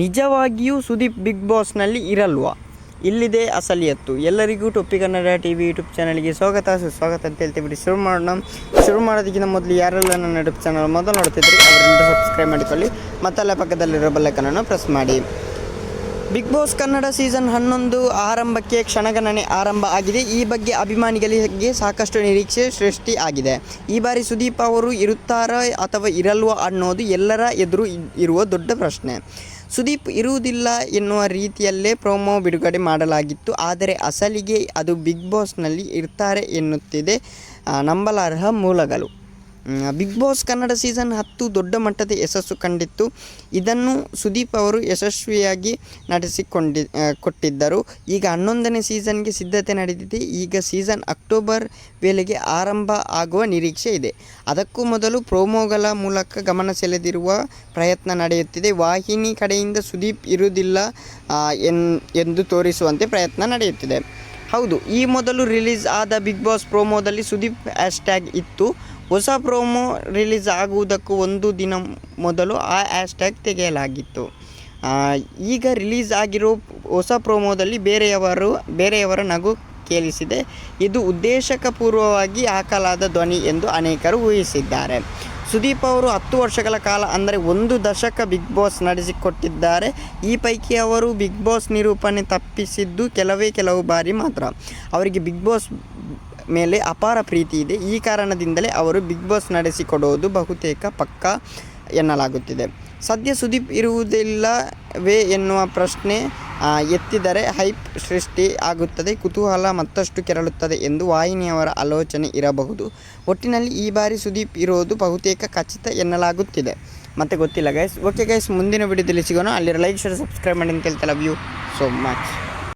ನಿಜವಾಗಿಯೂ ಸುದೀಪ್ ಬಿಗ್ ಬಾಸ್ನಲ್ಲಿ ಇರಲ್ವಾ? ಇಲ್ಲಿದೆ ಅಸಲಿಯತ್ತು. ಎಲ್ಲರಿಗೂ ಟೊಪ್ಪಿ ಕನ್ನಡ ಟಿವಿ ಯೂಟ್ಯೂಬ್ ಚಾನಲ್ಗೆ ಸುಸ್ವಾಗತ ಅಂತ ಹೇಳ್ತೀವಿ. ಶುರು ಮಾಡೋದಕ್ಕಿಂತ ಮೊದಲು ಯಾರೆಲ್ಲ ನನ್ನ ಯೂಟ್ಯೂಬ್ ಚಾನಲ್ ಮೊದಲು ನೋಡ್ತಿದ್ರಿ ಅವರಿಂದ ಸಬ್ಸ್ಕ್ರೈಬ್ ಮಾಡಿಕೊಳ್ಳಿ, ಮತ್ತಲ್ಲೇ ಪಕ್ಕದಲ್ಲಿರೋ ಬೆಲ್ಲೈಕನನ್ನು ಪ್ರೆಸ್ ಮಾಡಿ. ಬಿಗ್ ಬಾಸ್ ಕನ್ನಡ ಸೀಸನ್ 11 ಆರಂಭಕ್ಕೆ ಕ್ಷಣಗಣನೆ ಆರಂಭ ಆಗಿದೆ. ಈ ಬಗ್ಗೆ ಅಭಿಮಾನಿಗಳಿಗೆ ಸಾಕಷ್ಟು ನಿರೀಕ್ಷೆ ಸೃಷ್ಟಿ ಆಗಿದೆ. ಈ ಬಾರಿ ಸುದೀಪ್ ಅವರು ಇರುತ್ತಾರಾ ಅಥವಾ ಇರಲ್ವಾ ಅನ್ನೋದು ಎಲ್ಲರ ಎದುರು ಇರುವ ದೊಡ್ಡ ಪ್ರಶ್ನೆ. ಸುದೀಪ್ ಇರುವುದಿಲ್ಲ ಎನ್ನುವ ರೀತಿಯಲ್ಲೇ ಪ್ರೊಮೋ ಬಿಡುಗಡೆ ಮಾಡಲಾಗಿತ್ತು. ಆದರೆ ಅಸಲಿಗೆ ಅದು ಬಿಗ್ ಬಾಸ್ನಲ್ಲಿ ಇರ್ತಾರೆ ಎನ್ನುತ್ತಿದೆ ನಂಬಲಾರ್ಹ ಮೂಲಗಳು. ಬಿಗ್ ಬಾಸ್ ಕನ್ನಡ ಸೀಸನ್ 10 ದೊಡ್ಡ ಮಟ್ಟದ ಯಶಸ್ಸು ಕಂಡಿತ್ತು. ಇದನ್ನು ಸುದೀಪ್ ಅವರು ಯಶಸ್ವಿಯಾಗಿ ಕೊಟ್ಟಿದ್ದರು. ಈಗ 11ನೇ ಸೀಸನ್ಗೆ ಸಿದ್ಧತೆ ನಡೆದಿದೆ. ಈಗ ಸೀಸನ್ ಅಕ್ಟೋಬರ್ ವೇಳೆಗೆ ಆರಂಭ ಆಗುವ ನಿರೀಕ್ಷೆ ಇದೆ. ಅದಕ್ಕೂ ಮೊದಲು ಪ್ರೊಮೋಗಳ ಮೂಲಕ ಗಮನ ಸೆಳೆದಿರುವ ಪ್ರಯತ್ನ ನಡೆಯುತ್ತಿದೆ. ವಾಹಿನಿ ಕಡೆಯಿಂದ ಸುದೀಪ್ ಇರುವುದಿಲ್ಲ ಎಂದು ತೋರಿಸುವಂತೆ ಪ್ರಯತ್ನ ನಡೆಯುತ್ತಿದೆ. ಹೌದು, ಈ ಮೊದಲು ರಿಲೀಸ್ ಆದ ಬಿಗ್ ಬಾಸ್ ಪ್ರೊಮೋದಲ್ಲಿ ಸುದೀಪ್ ಹ್ಯಾಶ್ಟ್ಯಾಗ್ ಇತ್ತು. ಹೊಸ ಪ್ರೊಮೋ ರಿಲೀಸ್ ಆಗುವುದಕ್ಕೂ ಒಂದು ದಿನ ಮೊದಲು ಆ ಹ್ಯಾಶ್ಟ್ಯಾಗ್ ತೆಗೆಯಲಾಗಿತ್ತು. ಈಗ ರಿಲೀಸ್ ಆಗಿರೋ ಹೊಸ ಪ್ರೊಮೋದಲ್ಲಿ ಬೇರೆಯವರ ನಗು ಕೇಳಿಸಿದೆ. ಇದು ಉದ್ದೇಶಪೂರ್ವವಾಗಿ ಹಾಕಲಾದ ಧ್ವನಿ ಎಂದು ಅನೇಕರು ಊಹಿಸಿದ್ದಾರೆ. ಸುದೀಪ್ ಅವರು 10 ವರ್ಷಗಳ ಕಾಲ ಅಂದರೆ 1 ದಶಕ ಬಿಗ್ ಬಾಸ್ ನಡೆಸಿಕೊಟ್ಟಿದ್ದಾರೆ. ಈ ಪೈಕಿ ಅವರು ಬಿಗ್ ಬಾಸ್ ನಿರೂಪಣೆ ತಪ್ಪಿಸಿದ್ದು ಕೆಲವು ಬಾರಿ ಮಾತ್ರ. ಅವರಿಗೆ ಬಿಗ್ ಬಾಸ್ ಮೇಲೆ ಅಪಾರ ಪ್ರೀತಿ ಇದೆ. ಈ ಕಾರಣದಿಂದಲೇ ಅವರು ಬಿಗ್ ಬಾಸ್ ನಡೆಸಿಕೊಡೋದು ಬಹುತೇಕ ಪಕ್ಕಾ ಎನ್ನಲಾಗುತ್ತಿದೆ. ಸದ್ಯ ಸುದೀಪ್ ಇರುವುದಿಲ್ಲವೇ ಎನ್ನುವ ಪ್ರಶ್ನೆ ಎತ್ತಿದರೆ ಹೈಪ್ ಸೃಷ್ಟಿ ಆಗುತ್ತದೆ, ಕುತೂಹಲ ಮತ್ತಷ್ಟು ಕೆರಳುತ್ತದೆ ಎಂದು ವಾಹಿನಿಯವರ ಆಲೋಚನೆ ಇರಬಹುದು. ಒಟ್ಟಿನಲ್ಲಿ ಈ ಬಾರಿ ಸುದೀಪ್ ಇರೋದು ಬಹುತೇಕ ಖಚಿತ ಎನ್ನಲಾಗುತ್ತಿದೆ. ಮತ್ತೆ ಗೊತ್ತಿಲ್ಲ ಗೈಸ್. ಓಕೆ ಗೈಸ್, ಮುಂದಿನ ವಿಡಿಯೋದಲ್ಲಿ ಸಿಗೋಣ. ಅಲ್ಲಿ ಲೈಕ್ ಶೇರ್ ಸಬ್ಸ್ಕ್ರೈಬ್ ಮಾಡಿ ಅಂತ ಹೇಳ್ತಾ ಲವ್ ಯು ಸೋ ಮಚ್.